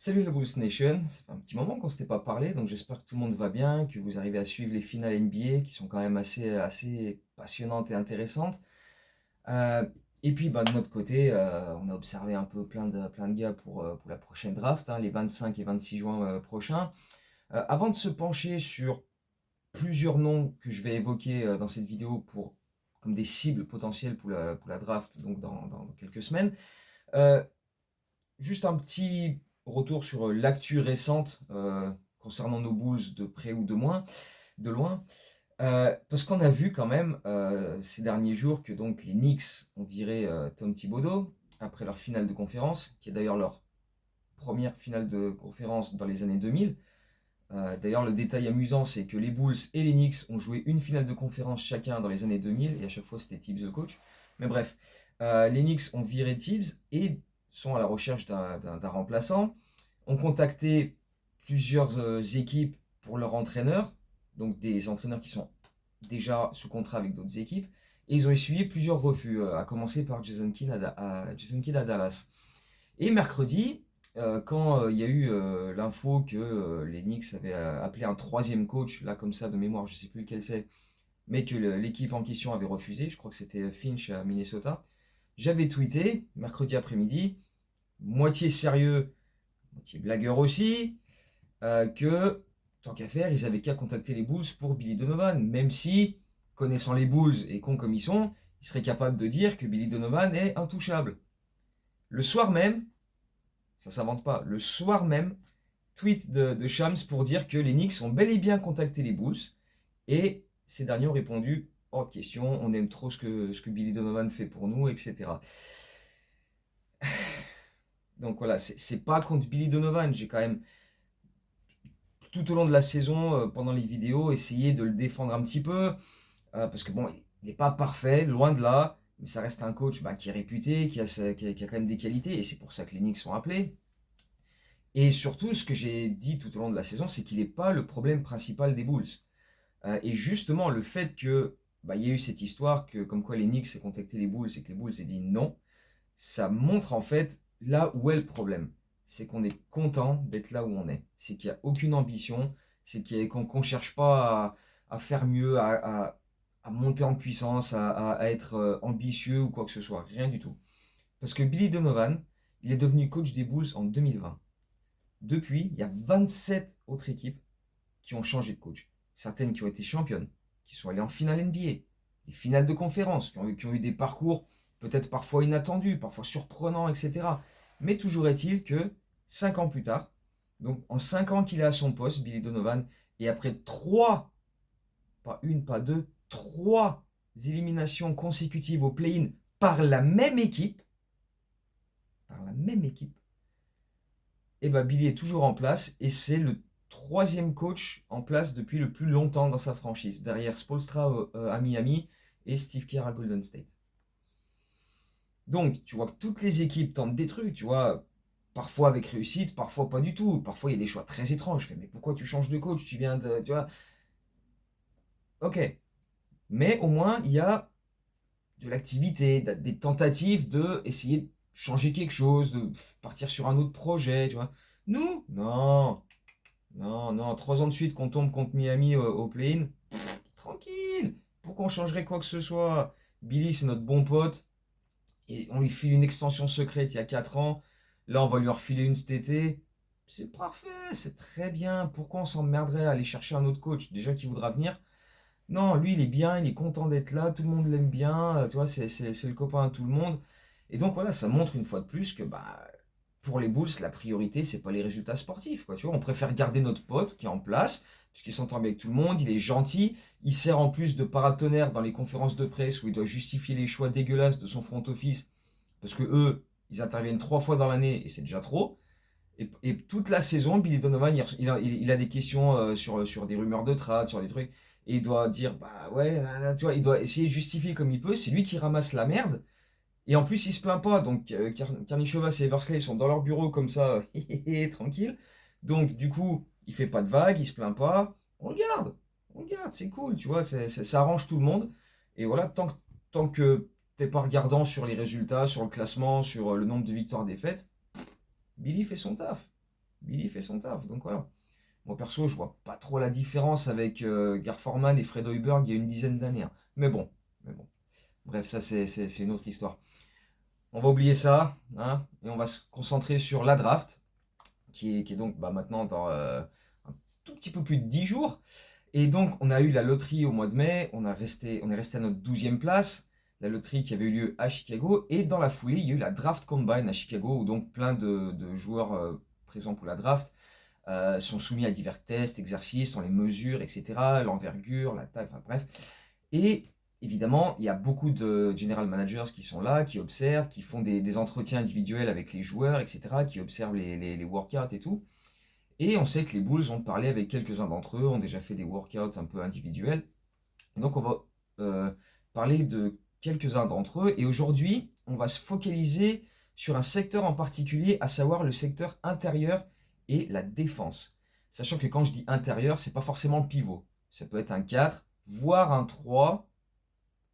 Salut la Boost Nation, ça fait un petit moment qu'on ne s'était pas parlé, donc j'espère que tout le monde va bien, que vous arrivez à suivre les finales NBA qui sont quand même assez passionnantes et intéressantes. Euh, et puis de notre côté, on a observé un peu plein de gars pour la prochaine draft, hein, les 25 et 26 juin prochains. Avant de se pencher sur plusieurs noms que je vais évoquer dans cette vidéo comme des cibles potentielles pour la draft, donc dans quelques semaines, euh, juste un petit retour sur l'actu récente concernant nos Bulls de près ou de loin. Parce qu'on a vu quand même ces derniers jours que donc les Knicks ont viré Tom Thibodeau après leur finale de conférence, qui est d'ailleurs leur première finale de conférence dans les années 2000. D'ailleurs, le détail amusant, c'est que les Bulls et les Knicks ont joué une finale de conférence chacun dans les années 2000, et à chaque fois c'était Tibbs le coach. Mais bref, les Knicks ont viré Tibbs et sont à la recherche d'un remplaçant. Ont contacté plusieurs équipes pour leur entraîneur, donc des entraîneurs qui sont déjà sous contrat avec d'autres équipes, et ils ont essuyé plusieurs refus, à commencer par Jason Kidd à Dallas. Et mercredi, quand il y a eu l'info que les Knicks avaient appelé un troisième coach, là comme ça de mémoire, je ne sais plus lequel c'est, mais que l'équipe en question avait refusé, je crois que c'était Finch à Minnesota, j'avais tweeté mercredi après-midi, moitié sérieux, moitié blagueur aussi, que tant qu'à faire, ils avaient qu'à contacter les Bulls pour Billy Donovan, même si, connaissant les Bulls et cons comme ils sont, ils seraient capables de dire que Billy Donovan est intouchable. Le soir même, ça s'invente pas, le soir même, tweet de Shams pour dire que les Knicks ont bel et bien contacté les Bulls et ces derniers ont répondu hors de question, on aime trop ce que Billy Donovan fait pour nous, etc. Donc voilà, c'est pas contre Billy Donovan, j'ai quand même tout au long de la saison, pendant les vidéos, essayé de le défendre un petit peu, parce que bon, il n'est pas parfait, loin de là, mais ça reste un coach qui est réputé, qui a quand même des qualités, et c'est pour ça que les Knicks sont appelés. Et surtout, ce que j'ai dit tout au long de la saison, c'est qu'il n'est pas le problème principal des Bulls. Et justement, le fait que il y a eu cette histoire que comme quoi les Knicks aient contacté les Bulls et que les Bulls aient dit non, ça montre en fait là où est le problème. C'est qu'on est content d'être là où on est. C'est qu'il n'y a aucune ambition, c'est qu'on ne cherche pas à faire mieux, à monter en puissance, à être ambitieux ou quoi que ce soit. Rien du tout. Parce que Billy Donovan, il est devenu coach des Bulls en 2020. Depuis, il y a 27 autres équipes qui ont changé de coach. Certaines qui ont été championnes, qui sont allées en finale NBA, des finales de conférence, qui ont eu des parcours peut-être parfois inattendus, parfois surprenants, etc. Mais toujours est-il que 5 ans plus tard, donc en 5 ans qu'il est à son poste, Billy Donovan, et après 3, pas une, pas deux, 3 éliminations consécutives au play-in par la même équipe, et Billy est toujours en place et c'est le troisième coach en place depuis le plus longtemps dans sa franchise, derrière Spoelstra à Miami et Steve Kerr à Golden State. Donc, tu vois que toutes les équipes tentent des trucs, tu vois, parfois avec réussite, parfois pas du tout. Parfois, il y a des choix très étranges. Je fais, mais pourquoi tu changes de coach? Tu viens de. Tu vois. Ok. Mais au moins, il y a de l'activité, des tentatives de essayer de changer quelque chose, de partir sur un autre projet, tu vois. Nous, non. Non, non, 3 ans de suite qu'on tombe contre Miami au play-in, tranquille. Pourquoi on changerait quoi que ce soit? Billy, c'est notre bon pote. Et on lui file une extension secrète il y a 4 ans. Là, on va lui refiler une cet été. C'est parfait, c'est très bien. Pourquoi on s'emmerderait à aller chercher un autre coach? Déjà qui voudra venir. Non, lui, il est bien, il est content d'être là. Tout le monde l'aime bien. Tu vois, c'est le copain de tout le monde. Et donc voilà, ça montre une fois de plus que pour les Bulls, la priorité, c'est pas les résultats sportifs. Quoi, tu vois, on préfère garder notre pote qui est en place, puisqu'il s'entend bien avec tout le monde, il est gentil, il sert en plus de paratonnerre dans les conférences de presse où il doit justifier les choix dégueulasses de son front office, parce que eux, ils interviennent 3 fois dans l'année et c'est déjà trop. Et toute la saison, Billy Donovan, il a des questions sur des rumeurs de trade, sur des trucs, et il doit dire, bah ouais, tu vois, il doit essayer de justifier comme il peut, c'est lui qui ramasse la merde, et en plus, il se plaint pas. Donc, Karnichova et Eversley sont dans leur bureau comme ça, tranquille. Donc, du coup, il fait pas de vagues, il se plaint pas. On le garde, c'est cool, tu vois, ça arrange tout le monde. Et voilà, tant que t'es pas regardant sur les résultats, sur le classement, sur le nombre de victoires-défaites, Billy fait son taf. Billy fait son taf, donc voilà. Moi perso, je vois pas trop la différence avec Gar Forman et Fred Hoiberg il y a une dizaine d'années, hein. Mais bon. Bref, ça c'est une autre histoire. On va oublier ça, hein, et on va se concentrer sur la draft, qui est donc maintenant dans un tout petit peu plus de 10 jours. Et donc, on a eu la loterie au mois de mai, on est resté à notre 12e place, la loterie qui avait eu lieu à Chicago, et dans la foulée, il y a eu la draft combine à Chicago, où donc plein de joueurs présents pour la draft sont soumis à divers tests, exercices, on les mesure, etc., l'envergure, la taille, enfin bref. Et évidemment, il y a beaucoup de general managers qui sont là, qui observent, qui font des entretiens individuels avec les joueurs, etc., qui observent les workouts et tout. Et on sait que les Bulls ont parlé avec quelques-uns d'entre eux, ont déjà fait des workouts un peu individuels. Et donc on va parler de quelques-uns d'entre eux. Et aujourd'hui, on va se focaliser sur un secteur en particulier, à savoir le secteur intérieur et la défense. Sachant que quand je dis intérieur, c'est pas forcément le pivot. Ça peut être un 4, voire un 3,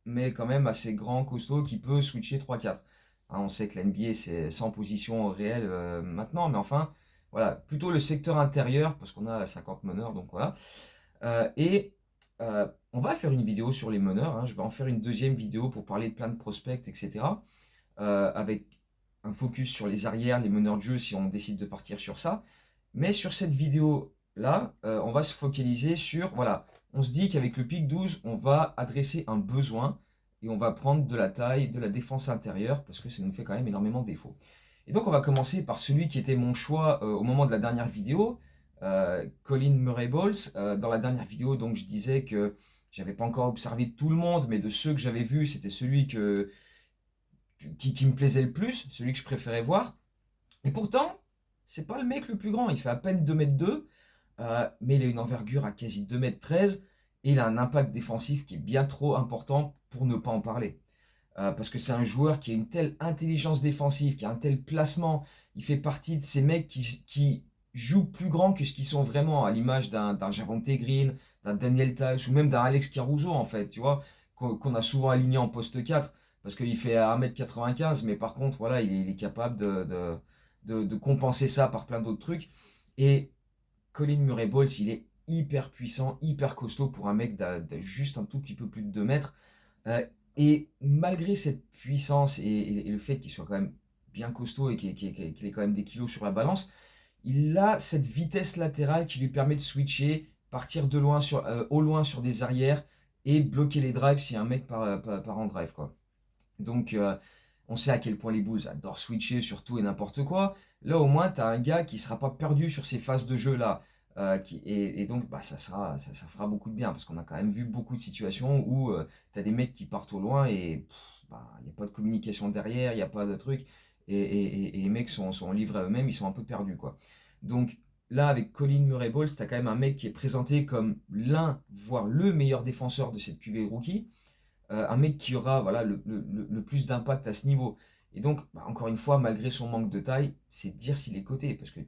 mais quand même assez grand, costaud, qui peut switcher 3-4. Hein, on sait que la NBA c'est sans position réelle maintenant, mais enfin, voilà, plutôt le secteur intérieur, parce qu'on a 50 meneurs, donc voilà. Et on va faire une vidéo sur les meneurs, hein. Je vais en faire une deuxième vidéo pour parler de plein de prospects, etc. Avec un focus sur les arrières, les meneurs de jeu, si on décide de partir sur ça. Mais sur cette vidéo-là, on va se focaliser sur, voilà, on se dit qu'avec le pic 12, on va adresser un besoin et on va prendre de la taille, de la défense intérieure, parce que ça nous fait quand même énormément de défauts. Et donc on va commencer par celui qui était mon choix au moment de la dernière vidéo, Colin Murray Bowles. Dans la dernière vidéo, donc je disais que j'avais pas encore observé tout le monde, mais de ceux que j'avais vus, c'était celui qui me plaisait le plus, celui que je préférais voir. Et pourtant, c'est pas le mec le plus grand, il fait à peine 2 m 2, mais il a une envergure à quasi 2 m 13 et il a un impact défensif qui est bien trop important pour ne pas en parler. Parce que c'est un joueur qui a une telle intelligence défensive, qui a un tel placement, il fait partie de ces mecs qui jouent plus grand que ce qu'ils sont vraiment, à l'image d'un Javonte Green, d'un Daniel Tice ou même d'un Alex Caruso en fait, tu vois, qu'on a souvent aligné en poste 4 parce qu'il fait 1 m 95, mais par contre, voilà, il est capable de compenser ça par plein d'autres trucs. Et Colin Murray Bowles, il est hyper puissant, hyper costaud pour un mec de juste un tout petit peu plus de 2 mètres. Euh, et malgré cette puissance et le fait qu'il soit quand même bien costaud et qu'il ait quand même des kilos sur la balance, il a cette vitesse latérale qui lui permet de switcher, partir de loin au loin sur des arrières et bloquer les drives si un mec part en drive, quoi. Donc, on sait à quel point les Bulls adorent switcher sur tout et n'importe quoi. Là, au moins, tu as un gars qui ne sera pas perdu sur ces phases de jeu-là. Et donc, ça fera beaucoup de bien parce qu'on a quand même vu beaucoup de situations où tu as des mecs qui partent au loin et il n'y a pas de communication derrière, il n'y a pas de truc. Et les mecs sont livrés à eux-mêmes, ils sont un peu perdus, quoi. Donc, là, avec Colin Murray Bowles, tu as quand même un mec qui est présenté comme l'un, voire le meilleur défenseur de cette QV rookie, un mec qui aura voilà, le plus d'impact à ce niveau. Et donc, encore une fois, malgré son manque de taille, c'est dire s'il est coté. Parce que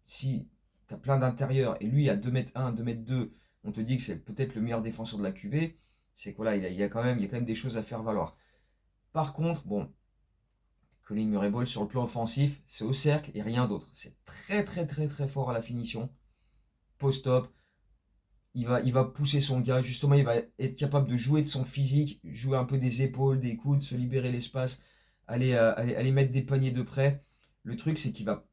si tu as plein d'intérieurs et lui à 2 m 1, 2 m 2, on te dit que c'est peut-être le meilleur défenseur de la QV, c'est que voilà, il y a quand même des choses à faire valoir. Par contre, bon, Colin Murray Ball sur le plan offensif, c'est au cercle et rien d'autre. C'est très très très très fort à la finition. Post-up, il va pousser son gars, justement, il va être capable de jouer de son physique, jouer un peu des épaules, des coudes, se libérer l'espace, aller mettre des paniers de près. Le truc, c'est qu'il va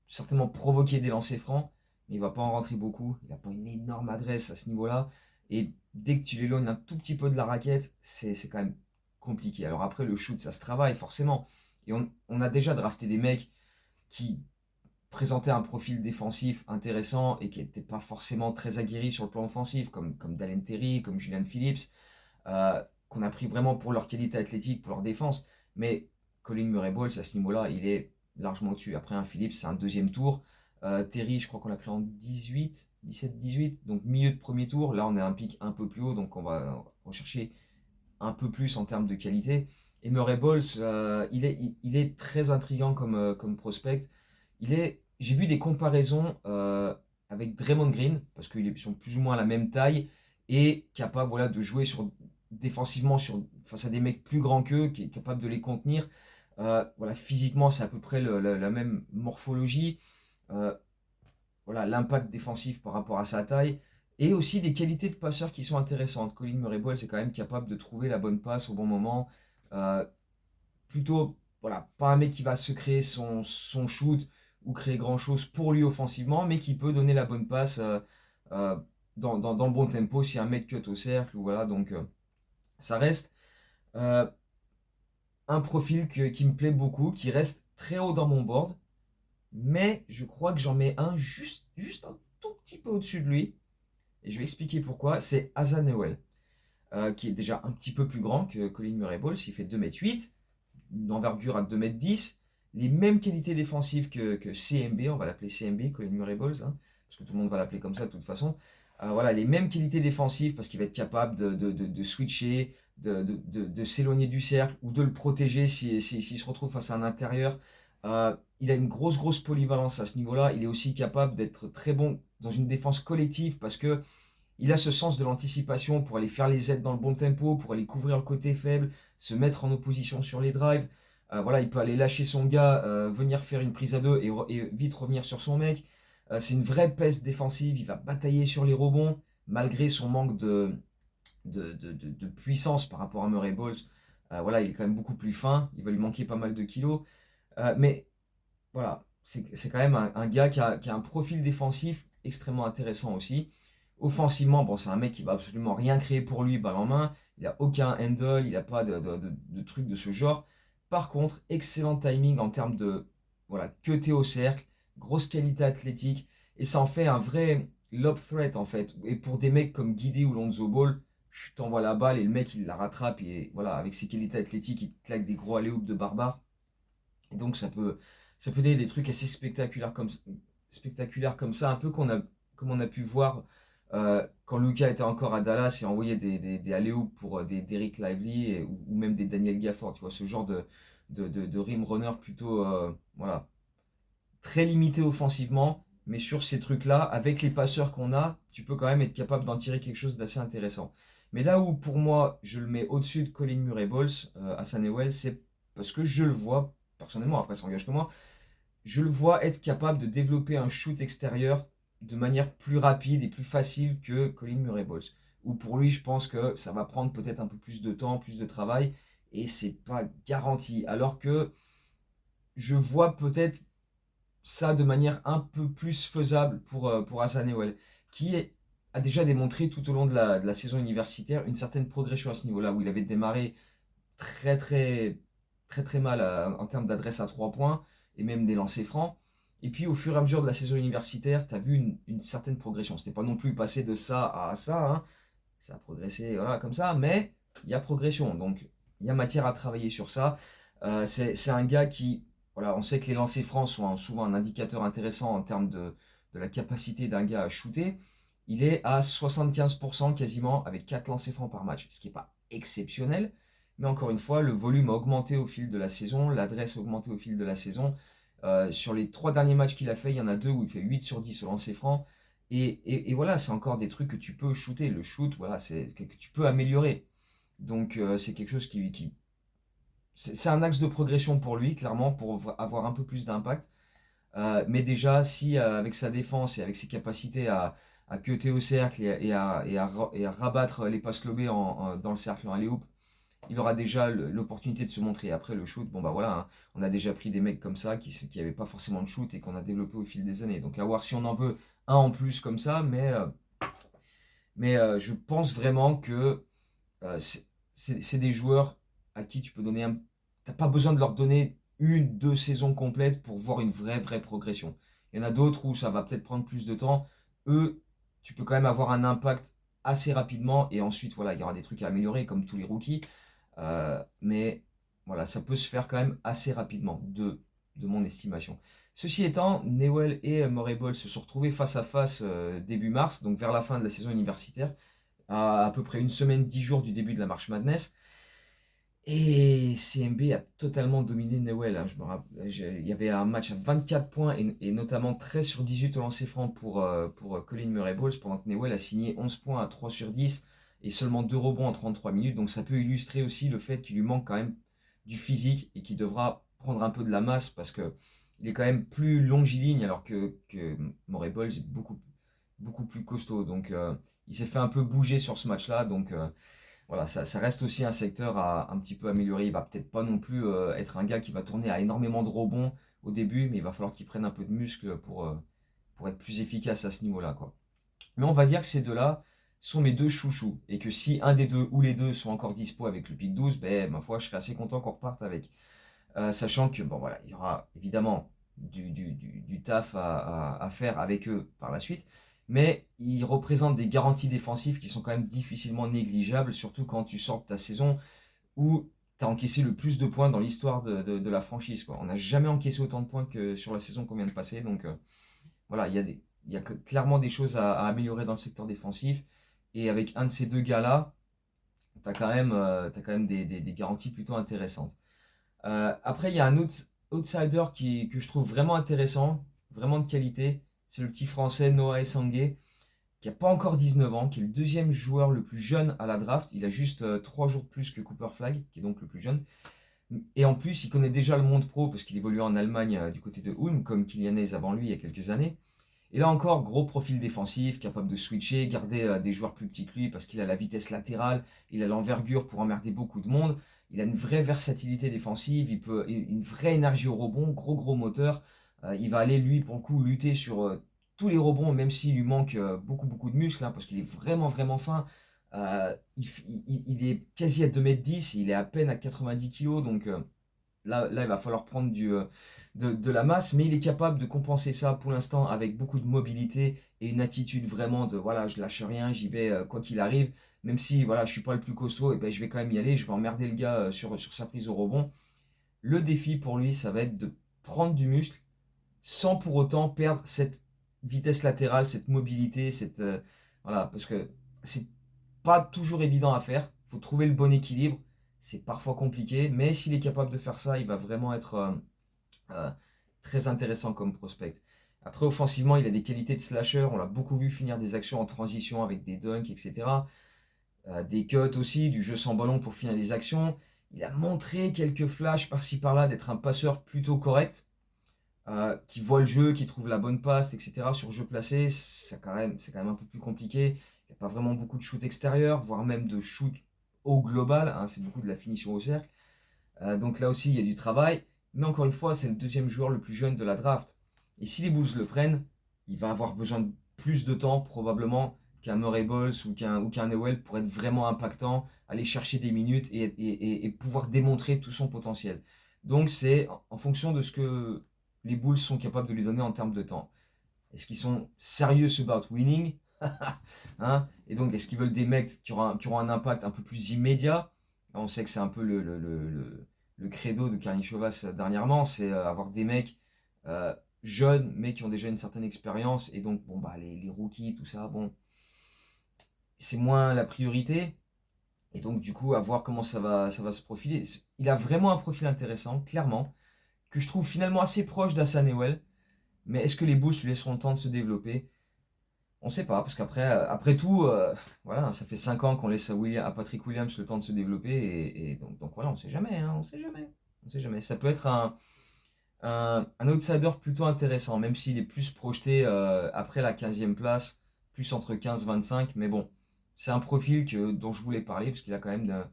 certainement provoquer des lancers francs, mais il va pas en rentrer beaucoup. Il n'a pas une énorme adresse à ce niveau-là. Et dès que tu l'éloignes un tout petit peu de la raquette, c'est quand même compliqué. Alors après, le shoot, ça se travaille forcément. Et on a déjà drafté des mecs qui présentait un profil défensif intéressant et qui n'était pas forcément très aguerri sur le plan offensif, comme Dalen Terry, comme Julian Phillips, qu'on a pris vraiment pour leur qualité athlétique, pour leur défense. Mais Colin Murray Bowles, à ce niveau-là, il est largement au-dessus. Après, un Phillips, c'est un deuxième tour. Terry, je crois qu'on l'a pris en 17-18, donc milieu de premier tour. Là, on est à un pic un peu plus haut, donc on va rechercher un peu plus en termes de qualité. Et Murray Bowles, il est très intriguant comme prospect. J'ai vu des comparaisons avec Draymond Green, parce qu'ils sont plus ou moins à la même taille, et capable voilà, de jouer défensivement face à des mecs plus grands qu'eux, qui est capable de les contenir. Voilà, physiquement, c'est à peu près la même morphologie. euh, voilà, l'impact défensif par rapport à sa taille, et aussi des qualités de passeur qui sont intéressantes. Colin Murray-Boyles est quand même capable de trouver la bonne passe au bon moment. Euh, Plutôt, voilà, pas un mec qui va se créer son shoot ou créer grand-chose pour lui offensivement, mais qui peut donner la bonne passe euh, dans le bon tempo si un mec cut au cercle, ou voilà, donc ça reste euh, un profil qui me plaît beaucoup, qui reste très haut dans mon board, mais je crois que j'en mets un juste un tout petit peu au-dessus de lui, et je vais expliquer pourquoi. C'est Asa Newell, qui est déjà un petit peu plus grand que Colin Murray-Boyles. Il fait 2,8 m, une envergure à 2,10 m, les mêmes qualités défensives que CMB, on va l'appeler CMB, Colin Murray-Boyles, hein, parce que tout le monde va l'appeler comme ça de toute façon. Voilà, les mêmes qualités défensives, parce qu'il va être capable de switcher, de s'éloigner du cercle ou de le protéger s'il se retrouve face à un intérieur. Il a une grosse polyvalence à ce niveau-là. Il est aussi capable d'être très bon dans une défense collective, parce que il a ce sens de l'anticipation pour aller faire les aides dans le bon tempo, pour aller couvrir le côté faible, se mettre en opposition sur les drives. Voilà, il peut aller lâcher son gars, venir faire une prise à deux et vite revenir sur son mec. C'est une vraie peste défensive. Il va batailler sur les rebonds, malgré son manque de puissance par rapport à Murray Balls. Voilà, il est quand même beaucoup plus fin. Il va lui manquer pas mal de kilos. Mais voilà, c'est quand même un gars qui a un profil défensif extrêmement intéressant aussi. Offensivement, bon, c'est un mec qui va absolument rien créer pour lui, balle en main. Il n'a aucun handle, il n'a pas de truc de ce genre. Par contre, excellent timing en termes de voilà, cutter au cercle, grosse qualité athlétique. Et ça en fait un vrai lob threat en fait. Et pour des mecs comme Guidi ou Lonzo Ball, tu t'envoies la balle et le mec il la rattrape. Et voilà, avec ses qualités athlétiques, il te claque des gros alley-oops de barbare. Et donc ça peut donner des trucs assez spectaculaires comme ça, un peu comme on a pu voir quand Luka était encore à Dallas et envoyait des alley-oops pour des Derrick Lively ou même des Daniel Gafford, tu vois, ce genre de rim runner plutôt voilà, très limité offensivement, mais sur ces trucs-là, avec les passeurs qu'on a, tu peux quand même être capable d'en tirer quelque chose d'assez intéressant. Mais là où pour moi je le mets au-dessus de Colin Murray-Boyles, Hassan Ewell, c'est parce que je le vois, personnellement, après ça engage que moi, je le vois être capable de développer un shoot extérieur de manière plus rapide et plus facile que Colin Murray-Boyles. Ou pour lui, je pense que ça va prendre peut-être un peu plus de temps, plus de travail, et c'est pas garanti. Alors que je vois peut-être ça de manière un peu plus faisable pour Hassan Ewell, a déjà démontré tout au long de la saison universitaire une certaine progression à ce niveau-là, où il avait démarré très très très mal en termes d'adresse à 3 points et même des lancers francs. Et puis au fur et à mesure de la saison universitaire, tu as vu une certaine progression. C'était pas non plus passé de ça à ça, hein. Ça a progressé voilà, comme ça, mais il y a progression. Donc il y a matière à travailler sur ça. C'est un gars qui, voilà, on sait que les lancers francs sont souvent un indicateur intéressant en termes de la capacité d'un gars à shooter. Il est à 75% quasiment avec 4 lancers francs par match, ce qui n'est pas exceptionnel. Mais encore une fois, le volume a augmenté au fil de la saison, l'adresse a augmenté au fil de la saison. Sur les 3 derniers matchs qu'il a fait, il y en a 2 où il fait 8 sur 10 au lancer franc. Et voilà, c'est encore des trucs que tu peux shooter. Le shoot, voilà, c'est que tu peux améliorer. Donc c'est quelque chose c'est un axe de progression pour lui, clairement, pour avoir un peu plus d'impact. Mais déjà, si avec sa défense et avec ses capacités à cutter au cercle et à rabattre les passes lobées dans le cercle en alley-oop, il aura déjà l'opportunité de se montrer. Après, le shoot, bon bah voilà, hein, on a déjà pris des mecs comme ça qui n'avaient pas forcément de shoot et qu'on a développé au fil des années. Donc à voir si on en veut un en plus comme ça, mais je pense vraiment que euh, c'est c'est des joueurs à qui tu peux donner un. T'as pas besoin de leur donner une, 2 saisons complètes pour voir une vraie progression. Il y en a d'autres où ça va peut-être prendre plus de temps. Eux, tu peux quand même avoir un impact assez rapidement et ensuite, voilà, il y aura des trucs à améliorer comme tous les rookies. Mais voilà, ça peut se faire quand même assez rapidement, de mon estimation. Ceci étant, Newell et Murray Ball se sont retrouvés face à face début mars, donc vers la fin de la saison universitaire, à peu près une semaine, 10 jours du début de la March Madness. Et CMB a totalement dominé Newell, hein. Il y avait un match à 24 points et notamment 13 sur 18 au lancer franc pour Colin Murray-Boyles, pendant que Newell a signé 11 points à 3 sur 10 et seulement 2 rebonds en 33 minutes. Donc ça peut illustrer aussi le fait qu'il lui manque quand même du physique et qu'il devra prendre un peu de la masse parce que il est quand même plus longiligne alors que Murray Bowles est beaucoup plus costaud. Donc il s'est fait un peu bouger sur ce match-là. Donc voilà, ça reste aussi un secteur à un petit peu améliorer. Il va peut-être pas non plus être un gars qui va tourner à énormément de rebonds au début, mais il va falloir qu'il prenne un peu de muscle pour être plus efficace à ce niveau-là, quoi. Mais on va dire que ces deux-là sont mes deux chouchous. Et que si un des deux ou les deux sont encore dispo avec le pick 12, ben, ma foi, je serais assez content qu'on reparte avec. Sachant que, bon voilà, il y aura évidemment du taf à faire avec eux par la suite. Mais ils représentent des garanties défensives qui sont quand même difficilement négligeables, surtout quand tu sors de ta saison où tu as encaissé le plus de points dans l'histoire de la franchise, quoi. On n'a jamais encaissé autant de points que sur la saison qu'on vient de passer. Donc voilà, il y a clairement des choses à améliorer dans le secteur défensif. Et avec un de ces deux gars-là, t'as quand même des garanties plutôt intéressantes. Après, il y a un outsider que je trouve vraiment intéressant, vraiment de qualité. C'est le petit français Noah Essangué, qui n'a pas encore 19 ans, qui est le deuxième joueur le plus jeune à la draft. Il a juste 3 jours de plus que Cooper Flag, qui est donc le plus jeune. Et en plus, il connaît déjà le monde pro, parce qu'il évoluait en Allemagne du côté de Ulm, comme Kylian Hayes avant lui il y a quelques années. Et là encore, gros profil défensif, capable de switcher, garder des joueurs plus petits que lui, parce qu'il a la vitesse latérale, il a l'envergure pour emmerder beaucoup de monde. Il a une vraie versatilité défensive, une vraie énergie au rebond, gros moteur. Il va aller, lui, pour le coup, lutter sur tous les rebonds, même s'il lui manque beaucoup de muscles, hein, parce qu'il est vraiment fin. Il est quasi à 2,10 m, il est à peine à 90 kg, donc là, il va falloir prendre de la masse, mais il est capable de compenser ça pour l'instant avec beaucoup de mobilité et une attitude vraiment de voilà, je lâche rien, j'y vais quoi qu'il arrive. Même si voilà, je suis pas le plus costaud, et ben, je vais quand même y aller, je vais emmerder le gars sur sa prise au rebond. Le défi pour lui, ça va être de prendre du muscle sans pour autant perdre cette vitesse latérale, cette mobilité, voilà, parce que c'est pas toujours évident à faire. Il faut trouver le bon équilibre. C'est parfois compliqué, mais s'il est capable de faire ça, il va vraiment être euh, très intéressant comme prospect. Après, offensivement, il a des qualités de slasher. On l'a beaucoup vu finir des actions en transition avec des dunks, etc. Des cuts aussi, du jeu sans ballon pour finir les actions. Il a montré quelques flashs par-ci par-là d'être un passeur plutôt correct, qui voit le jeu, qui trouve la bonne passe, etc. Sur jeu placé, c'est quand même un peu plus compliqué. Il n'y a pas vraiment beaucoup de shoot extérieur, voire même de shoot au global, hein, c'est beaucoup de la finition au cercle. Donc là aussi, il y a du travail. Mais encore une fois, c'est le deuxième joueur le plus jeune de la draft. Et si les Bulls le prennent, il va avoir besoin de plus de temps, probablement, qu'un Murray Bowles ou qu'un Newell pour être vraiment impactant, aller chercher des minutes et pouvoir démontrer tout son potentiel. Donc c'est en fonction de ce que les Bulls sont capables de lui donner en termes de temps. Est-ce qu'ils sont serious about winning, hein? Et donc, est-ce qu'ils veulent des mecs qui auront un impact un peu plus immédiat? On sait que c'est un peu le credo de Karnišovas dernièrement, c'est avoir des mecs jeunes, mais qui ont déjà une certaine expérience. Et donc, bon, bah, les rookies, tout ça, bon, c'est moins la priorité. Et donc, du coup, à voir comment ça va se profiler. Il a vraiment un profil intéressant, clairement, que je trouve finalement assez proche d'Hassan Ewell. Mais est-ce que les Bulls lui laisseront le temps de se développer? On ne sait pas, parce après tout, voilà, ça fait 5 ans qu'on laisse à Patrick Williams le temps de se développer, et donc voilà, on ne sait jamais, hein, on sait jamais. On sait jamais. Ça peut être un outsider plutôt intéressant, même s'il est plus projeté après la 15e place, plus entre 15 et 25, mais bon, c'est un profil dont je voulais parler, parce qu'il a quand même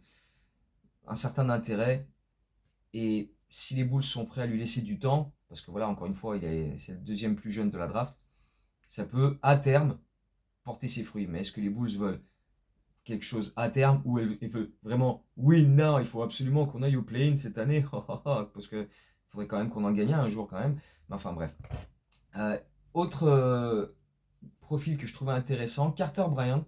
un certain intérêt, et si les Bulls sont prêts à lui laisser du temps, parce que voilà, encore une fois, c'est le deuxième plus jeune de la draft, ça peut, à terme, porter ses fruits. Mais est-ce que les Bulls veulent quelque chose à terme ou ils veulent vraiment win now, il faut absolument qu'on aille au play-in cette année? Parce que faudrait quand même qu'on en gagne un jour quand même. Mais enfin bref. Euh, Autre profil que je trouvais intéressant, Carter Bryant,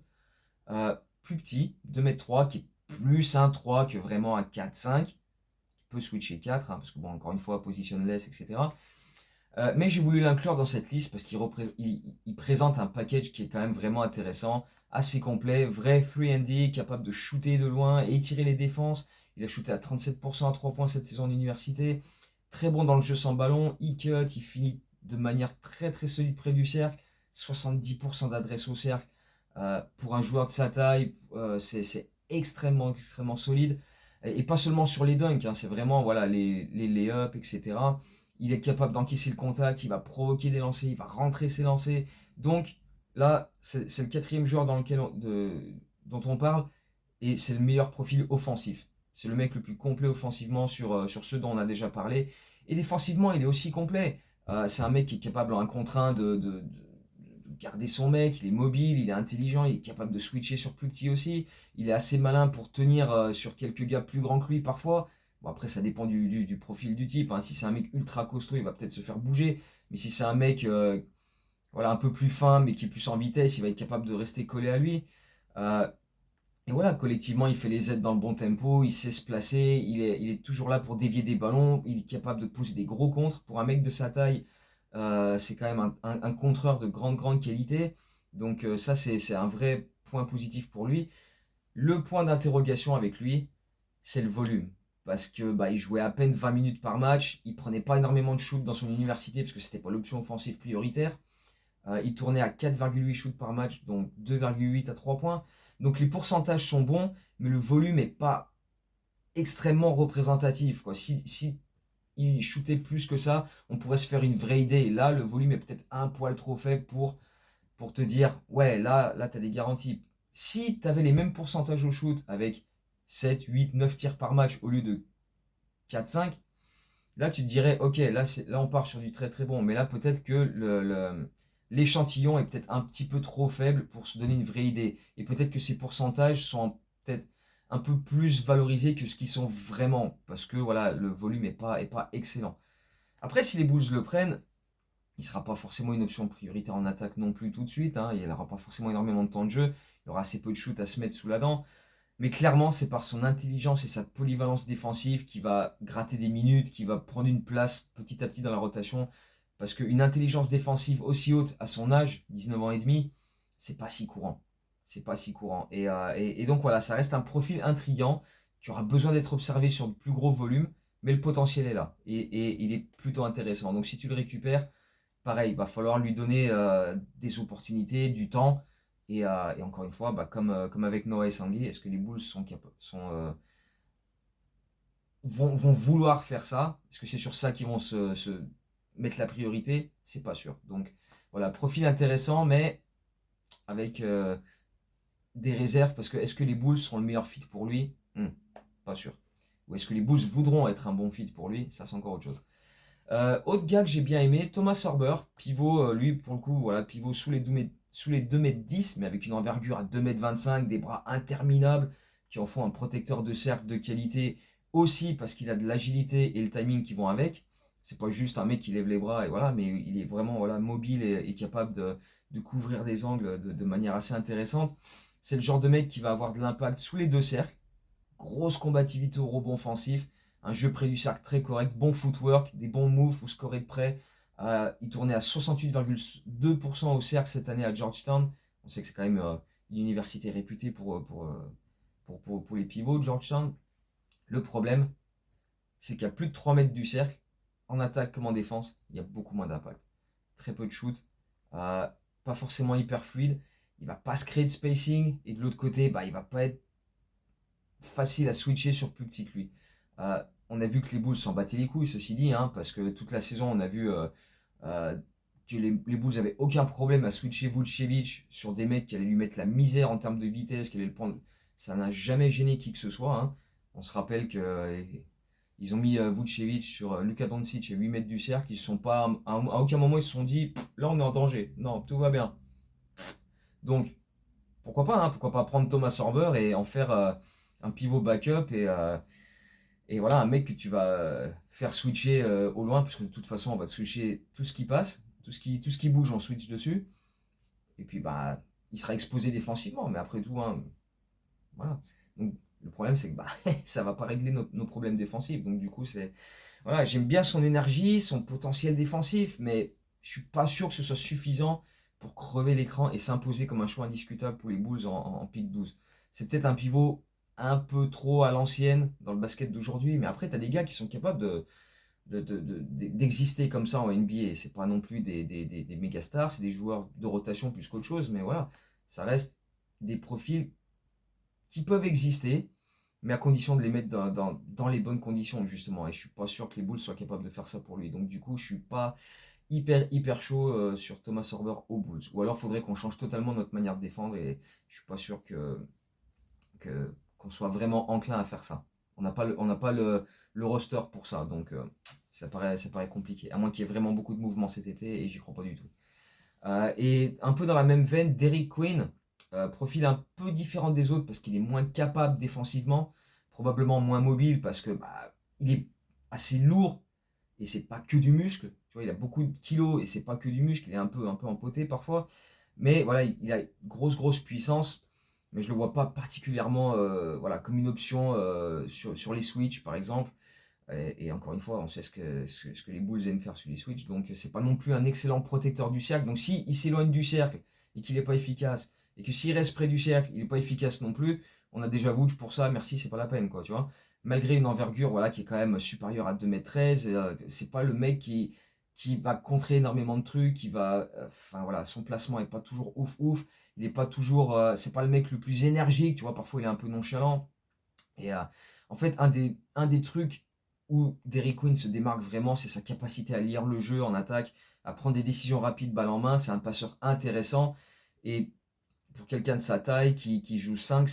plus petit, 2,3 m, qui est plus un 3 que vraiment un 4-5, qui peut switcher 4, hein, parce que bon, encore une fois, positionless, etc. Mais j'ai voulu l'inclure dans cette liste parce qu'il présente un package qui est quand même vraiment intéressant, assez complet, vrai 3&D, capable de shooter de loin et étirer les défenses. Il a shooté à 37% à 3 points cette saison en université. Très bon dans le jeu sans ballon, e-cut, il finit de manière très solide près du cercle. 70% d'adresse au cercle. Pour un joueur de sa taille, c'est extrêmement solide. Et pas seulement sur les dunks, hein, c'est vraiment voilà, les lay-ups, etc. il est capable d'encaisser le contact, il va provoquer des lancers, il va rentrer ses lancers. Donc là, c'est le quatrième joueur dont on parle, et c'est le meilleur profil offensif. C'est le mec le plus complet offensivement sur ceux dont on a déjà parlé. Et défensivement, il est aussi complet. C'est un mec qui est capable en 1 contre 1 de garder son mec, il est mobile, il est intelligent, il est capable de switcher sur plus petit aussi. Il est assez malin pour tenir sur quelques gars plus grands que lui parfois. Bon, après, ça dépend du profil du type, hein. Si c'est un mec ultra costaud, il va peut-être se faire bouger. Mais si c'est un mec voilà, un peu plus fin, mais qui est plus en vitesse, il va être capable de rester collé à lui. Euh, et voilà, collectivement, il fait les aides dans le bon tempo, il sait se placer, il est toujours là pour dévier des ballons, il est capable de poser des gros contres. Pour un mec de sa taille, c'est quand même un contreur de grande, grande qualité. Donc ça, c'est un vrai point positif pour lui. Le point d'interrogation avec lui, c'est le volume. Parce que bah, il jouait à peine 20 minutes par match, il prenait pas énormément de shoot dans son université, parce que c'était pas l'option offensive prioritaire. Il tournait à 4,8 shoots par match, donc 2,8 à 3 points. Donc les pourcentages sont bons, mais le volume n'est pas extrêmement représentatif, quoi. Si il shootait plus que ça, on pourrait se faire une vraie idée. Et là, le volume est peut-être un poil trop faible pour te dire, ouais, là tu as des garanties. Si tu avais les mêmes pourcentages au shoot avec 7, 8, 9 tirs par match au lieu de 4, 5, là tu te dirais, ok, là on part sur du très très bon. Mais là, peut-être que l'échantillon est peut-être un petit peu trop faible pour se donner une vraie idée. Et peut-être que ces pourcentages sont peut-être un peu plus valorisés que ce qu'ils sont vraiment. Parce que voilà, le volume est pas excellent. Après, si les Bulls le prennent, il ne sera pas forcément une option prioritaire en attaque non plus tout de suite, hein. Il n'aura pas forcément énormément de temps de jeu. Il aura assez peu de shoot à se mettre sous la dent. Mais clairement, c'est par son intelligence et sa polyvalence défensive qui va gratter des minutes, qui va prendre une place petit à petit dans la rotation. Parce qu'une intelligence défensive aussi haute à son âge, 19 ans et demi, c'est pas si courant. C'est pas si courant. Et donc voilà, ça reste un profil intriguant qui aura besoin d'être observé sur de plus gros volumes, mais le potentiel est là. Et il est plutôt intéressant. Donc si tu le récupères, pareil, il va falloir lui donner des opportunités, du temps. Et encore une fois, bah, comme avec Noah et Sangué, est-ce que les Bulls vont vouloir faire ça? Est-ce que c'est sur ça qu'ils vont se mettre la priorité? C'est pas sûr. Donc voilà, profil intéressant, mais avec des réserves, parce que est-ce que les Bulls seront le meilleur fit pour lui? Pas sûr. Ou est-ce que les Bulls voudront être un bon fit pour lui? Ça, c'est encore autre chose. Autre gars que j'ai bien aimé, Thomas Sorber, pivot, lui pour le coup, voilà, pivot sous les 2 m 10, mais avec une envergure à 2 m 25, des bras interminables qui en font un protecteur de cercle de qualité aussi parce qu'il a de l'agilité et le timing qui vont avec. C'est pas juste un mec qui lève les bras et voilà, mais il est vraiment voilà, mobile et capable de couvrir des angles de manière assez intéressante. C'est le genre de mec qui va avoir de l'impact sous les deux cercles, grosse combativité au rebond offensif, un jeu près du cercle très correct, bon footwork, des bons moves pour scorer de près. Il tournait à 68,2% au cercle cette année à Georgetown. On sait que c'est quand même une université réputée pour les pivots de Georgetown. Le problème, c'est qu'il y a plus de 3 mètres du cercle, en attaque comme en défense, il y a beaucoup moins d'impact. Très peu de shoot, pas forcément hyper fluide. Il va pas se créer de spacing, et de l'autre côté, bah, il va pas être facile à switcher sur plus petit que lui. On a vu que les Bulls s'en battaient les couilles, ceci dit, hein, parce que toute la saison, on a vu que les Bulls avaient aucun problème à switcher Vucevic sur des mecs qui allaient lui mettre la misère en termes de vitesse, qui allaient le prendre. Ça n'a jamais gêné qui que ce soit, hein. On se rappelle que ils ont mis Vucevic sur Luka Doncic à 8 mètres du cercle. Ils se sont pas, à aucun moment ils se sont dit, là on est en danger. Non, tout va bien. Donc pourquoi pas, hein, pourquoi pas prendre Thomas Sorber et en faire un pivot backup et voilà, un mec que tu vas faire switcher au loin, parce que de toute façon, on va switcher tout ce qui passe, tout ce qui bouge, on switch dessus. Et puis, bah, il sera exposé défensivement, mais après tout, hein, voilà. Donc, le problème, c'est que bah, ça va pas régler nos problèmes défensifs. Donc, du coup, voilà, j'aime bien son énergie, son potentiel défensif, mais je suis pas sûr que ce soit suffisant pour crever l'écran et s'imposer comme un choix indiscutable pour les Bulls en pick 12. C'est peut-être un pivot un peu trop à l'ancienne dans le basket d'aujourd'hui, mais après, tu as des gars qui sont capables d'exister comme ça en NBA. C'est pas non plus des méga stars, c'est des joueurs de rotation plus qu'autre chose, mais voilà, ça reste des profils qui peuvent exister, mais à condition de les mettre dans les bonnes conditions, justement. Et je suis pas sûr que les Bulls soient capables de faire ça pour lui. Donc, du coup, je suis pas hyper chaud sur Thomas Horber aux Bulls. Ou alors, il faudrait qu'on change totalement notre manière de défendre et je suis pas sûr qu'on soit vraiment enclin à faire ça. On n'a pas le roster pour ça, donc ça paraît compliqué. À moins qu'il y ait vraiment beaucoup de mouvements cet été et j'y crois pas du tout. Et un peu dans la même veine, Derrick Queen, profil un peu différent des autres parce qu'il est moins capable défensivement, probablement moins mobile parce que il est assez lourd et c'est pas que du muscle. Tu vois, il a beaucoup de kilos et c'est pas que du muscle, il est un peu empoté parfois. Mais voilà, il a grosse puissance, mais je le vois pas particulièrement voilà, comme une option sur les Switch par exemple. Et encore une fois, on sait ce que les Bulls aiment faire sur les Switch, donc c'est pas non plus un excellent protecteur du cercle. Donc si il s'éloigne du cercle et qu'il n'est pas efficace, et que s'il reste près du cercle, il n'est pas efficace non plus, on a déjà Vooch pour ça, merci, c'est pas la peine, quoi, tu vois. Malgré une envergure voilà, qui est quand même supérieure à 2,13 m, c'est pas le mec qui va contrer énormément de trucs, qui va. Enfin voilà, son placement est pas toujours ouf, il est pas toujours. C'est pas le mec le plus énergique, tu vois, parfois il est un peu nonchalant. Et en fait, un des trucs où Derrick Queen se démarque vraiment, c'est sa capacité à lire le jeu en attaque, à prendre des décisions rapides, balle en main. C'est un passeur intéressant. Et pour quelqu'un de sa taille qui joue 5,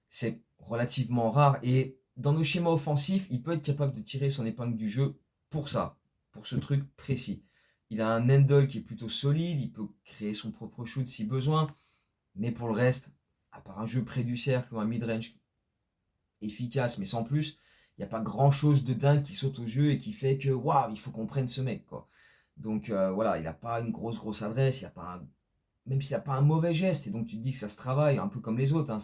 c'est relativement rare. Et dans nos schémas offensifs, il peut être capable de tirer son épingle du jeu pour ça, pour ce truc précis. Il a un handle qui est plutôt solide, il peut créer son propre shoot si besoin. Mais pour le reste, à part un jeu près du cercle ou un mid-range efficace, mais sans plus, il n'y a pas grand chose de dingue qui saute aux yeux et qui fait que waouh, il faut qu'on prenne ce mec, quoi. Donc voilà, il n'a pas une grosse adresse, il a pas même s'il n'a pas un mauvais geste, et donc tu te dis que ça se travaille, un peu comme les autres, hein,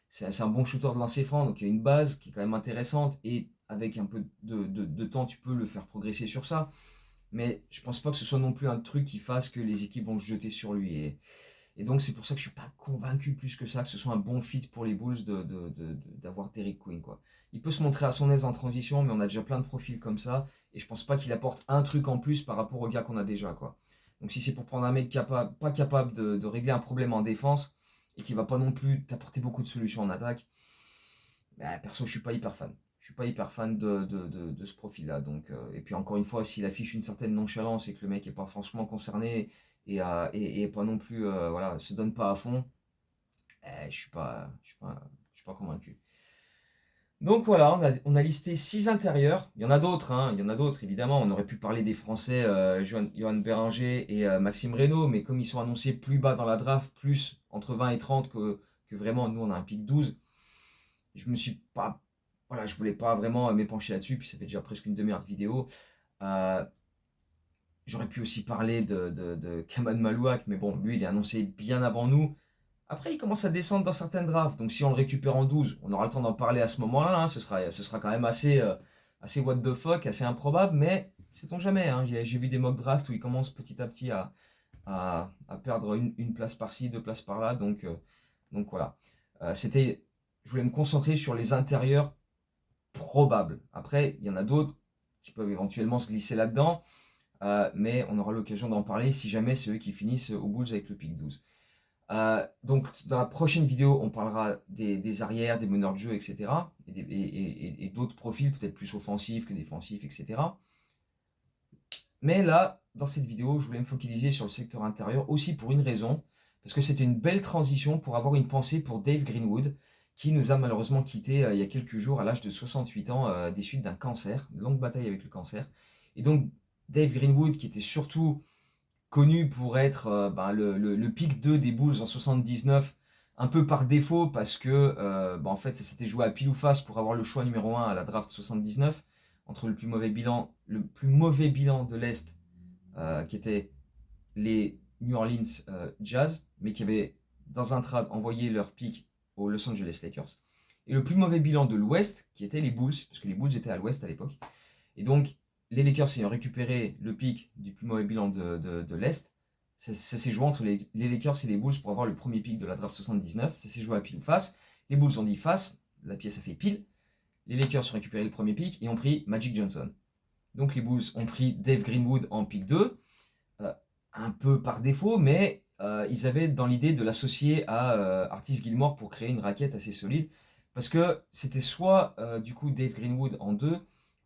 c'est un bon shooter de lancer franc, donc il y a une base qui est quand même intéressante, et avec un peu de temps, tu peux le faire progresser sur ça. Mais je pense pas que ce soit non plus un truc qui fasse que les équipes vont se jeter sur lui. Et donc c'est pour ça que je suis pas convaincu plus que ça que ce soit un bon fit pour les Bulls d'avoir Derrick Queen, quoi. Il peut se montrer à son aise en transition, mais on a déjà plein de profils comme ça, et je pense pas qu'il apporte un truc en plus par rapport au gars qu'on a déjà, quoi. Donc si c'est pour prendre un mec pas capable de régler un problème en défense, et qui va pas non plus t'apporter beaucoup de solutions en attaque, perso je suis pas hyper fan. Je suis pas hyper fan de ce profil-là. Donc, et puis encore une fois, s'il affiche une certaine nonchalance et que le mec est pas franchement concerné et pas non plus, voilà, se donne pas à fond, je suis pas convaincu. Donc voilà, on a listé 6 intérieurs. Il y en a d'autres, hein, il y en a d'autres évidemment. On aurait pu parler des Français, Johan Béranger et Maxime Reynaud, mais comme ils sont annoncés plus bas dans la draft, plus entre 20 et 30 que vraiment, nous on a un pic 12, je me suis pas. Voilà, je voulais pas vraiment m'épancher là-dessus, puis ça fait déjà presque une demi-heure de vidéo. Euh, J'aurais pu aussi parler de Kaman Malouak, mais bon, lui il est annoncé bien avant nous. Après, il commence à descendre dans certaines drafts, donc si on le récupère en 12, on aura le temps d'en parler à ce moment-là, hein. Ce sera quand même assez what the fuck, assez improbable, mais sait-on jamais, hein. J'ai vu des mock drafts où il commence petit à petit à perdre une place par-ci, 2 places par-là, donc voilà. Je voulais me concentrer sur les intérieurs probables. Après, il y en a d'autres qui peuvent éventuellement se glisser là-dedans, mais on aura l'occasion d'en parler si jamais c'est eux qui finissent au Bulls avec le pick 12. Donc dans la prochaine vidéo, on parlera des arrières, des meneurs de jeu, etc. Et d'autres profils, peut-être plus offensifs que défensifs, etc. Mais là, dans cette vidéo, je voulais me focaliser sur le secteur intérieur aussi pour une raison, parce que c'était une belle transition pour avoir une pensée pour Dave Greenwood, qui nous a malheureusement quitté il y a quelques jours à l'âge de 68 ans des suites d'un cancer, une longue bataille avec le cancer. Et donc Dave Greenwood, qui était surtout connu pour être le pick 2 des Bulls en 79, un peu par défaut parce que en fait ça s'était joué à pile ou face pour avoir le choix numéro 1 à la draft 79 entre le plus mauvais bilan de l'Est qui était les New Orleans Jazz, mais qui avaient dans un trade envoyé leur pick aux Los Angeles Lakers, et le plus mauvais bilan de l'Ouest qui était les Bulls, parce que les Bulls étaient à l'Ouest à l'époque. Et donc les Lakers ayant récupéré le pick du plus mauvais bilan de l'Est, ça s'est joué entre les Lakers et les Bulls pour avoir le premier pick de la draft 79. Ça s'est joué à pile ou face. Les Bulls ont dit face, la pièce a fait pile. Les Lakers ont récupéré le premier pick et ont pris Magic Johnson. Donc les Bulls ont pris Dave Greenwood en pick 2, un peu par défaut, mais ils avaient dans l'idée de l'associer à Artis Gilmore pour créer une raquette assez solide. parce que c'était soit du coup Dave Greenwood en 2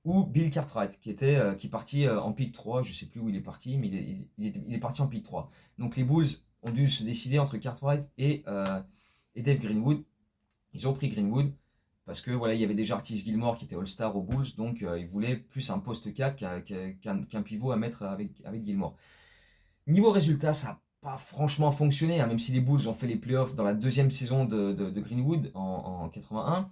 ou Bill Cartwright qui est parti en pick 3, je sais plus où il est parti, mais il est parti en pick 3. Donc les Bulls ont dû se décider entre Cartwright et Dave Greenwood. Ils ont pris Greenwood parce que voilà, il y avait déjà Artis Gilmore qui était All-Star aux Bulls, donc ils voulaient plus un poste 4 qu'un pivot à mettre avec Gilmore. Niveau résultat, ça n'a pas franchement fonctionné, hein, même si les Bulls ont fait les playoffs dans la deuxième saison de Greenwood en 81,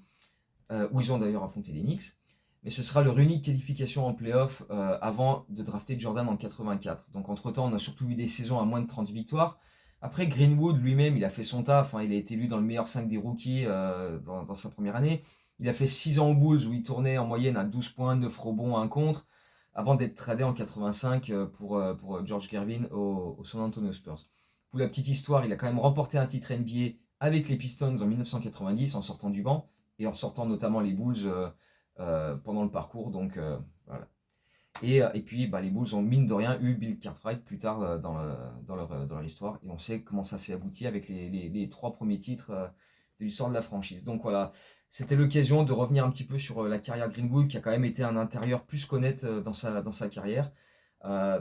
où ils ont d'ailleurs affronté les Knicks. Mais ce sera leur unique qualification en playoff avant de drafter Jordan en 84. Donc entre-temps, on a surtout vu des saisons à moins de 30 victoires. Après, Greenwood lui-même, il a fait son taf, hein, il a été élu dans le meilleur 5 des rookies dans sa première année. Il a fait 6 ans aux Bulls où il tournait en moyenne à 12 points, 9 rebonds, 1 contre, avant d'être tradé en 85 pour George Gervin au San Antonio Spurs. Pour la petite histoire, il a quand même remporté un titre NBA avec les Pistons en 1990 en sortant du banc et en sortant notamment les Bulls pendant le parcours. Donc voilà. Et puis bah, les Bulls ont mine de rien eu Bill Cartwright plus tard dans leur histoire. Et on sait comment ça s'est abouti avec les 3 premiers titres de l'histoire de la franchise. Donc voilà, c'était l'occasion de revenir un petit peu sur la carrière Greenwood qui a quand même été un intérieur plus qu'honnête dans sa carrière. Euh,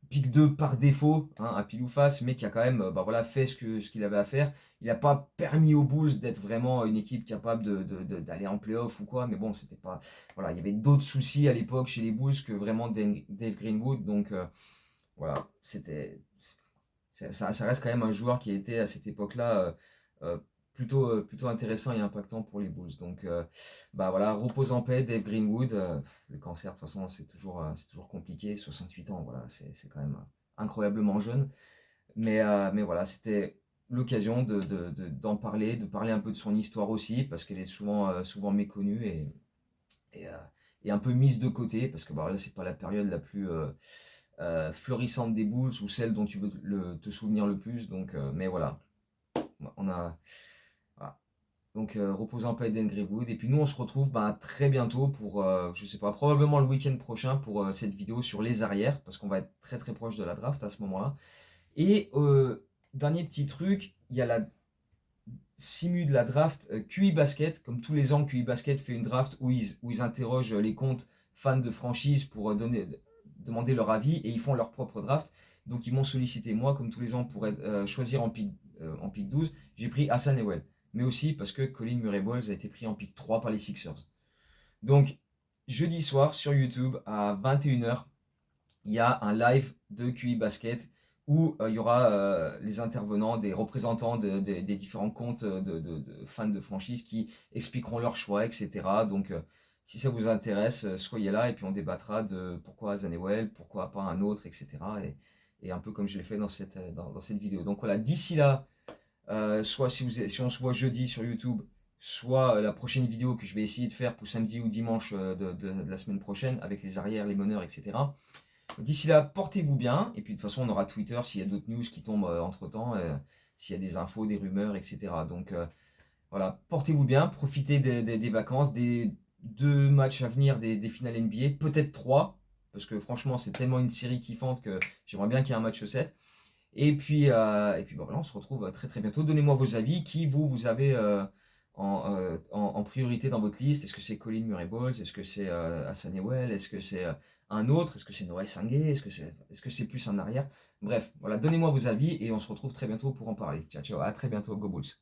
Pick 2 par défaut, hein, à pile ou face, mais qui a quand même bah voilà, fait ce qu'il avait à faire. Il n'a pas permis aux Bulls d'être vraiment une équipe capable d'aller en playoff ou quoi, mais bon, c'était pas. Voilà, il y avait d'autres soucis à l'époque chez les Bulls que vraiment Dave Greenwood, donc voilà, ça reste quand même un joueur qui était à cette époque-là euh, plutôt intéressant et impactant pour les Bulls. Donc bah voilà, repose en paix, Dave Greenwood. Le cancer, de toute façon, c'est toujours compliqué. 68 ans, voilà, c'est quand même incroyablement jeune. Mais voilà, c'était l'occasion d'en parler, de parler un peu de son histoire aussi, parce qu'elle est souvent méconnue et, euh, et un peu mise de côté, parce que bah, là, c'est pas la période la plus florissante des Bulls ou celle dont tu veux te souvenir le plus. Donc, mais voilà, on a. Voilà. Donc, reposez en paix Eden Greenwood. Et puis, nous, on se retrouve bah, très bientôt pour, je sais pas, probablement le week-end prochain pour cette vidéo sur les arrières, parce qu'on va être très très proche de la draft à ce moment-là. Et dernier petit truc, il y a la simu de la draft QI Basket. Comme tous les ans, QI Basket fait une draft où ils interrogent les comptes fans de franchise pour demander leur avis et ils font leur propre draft. Donc ils m'ont sollicité moi, comme tous les ans, pour choisir en pick 12. J'ai pris Hassan Ewell. Mais aussi parce que Colin Murray-Boyles a été pris en pick 3 par les Sixers. Donc jeudi soir sur YouTube à 21h, il y a un live de QI Basket où il y aura les intervenants, des représentants des différents comptes de fans de franchise qui expliqueront leurs choix, etc. Donc, si ça vous intéresse, soyez là et puis on débattra de pourquoi Zanewell, pourquoi pas un autre, etc. Et un peu comme je l'ai fait dans cette vidéo. Donc voilà, d'ici là, soit si on se voit jeudi sur YouTube, soit la prochaine vidéo que je vais essayer de faire pour samedi ou dimanche de la semaine prochaine avec les arrières, les meneurs, etc. D'ici là, portez-vous bien. Et puis de toute façon, on aura Twitter s'il y a d'autres news qui tombent entre-temps, s'il y a des infos, des rumeurs, etc. Donc voilà, portez-vous bien, profitez des vacances, des 2 matchs à venir des finales NBA, peut-être 3, parce que franchement, c'est tellement une série kiffante que j'aimerais bien qu'il y ait un match 7. Et puis bah, voilà, on se retrouve très très bientôt. Donnez-moi vos avis, qui vous avez en priorité dans votre liste. Est-ce que c'est Colin Murray-Boyles? Est-ce que c'est Hassan Ewell? Est-ce que c'est un autre? Est-ce que c'est Noé Sangué? Est-ce que c'est plus un arrière? Bref, voilà, donnez-moi vos avis et on se retrouve très bientôt pour en parler. Ciao, ciao, à très bientôt, Go Bulls.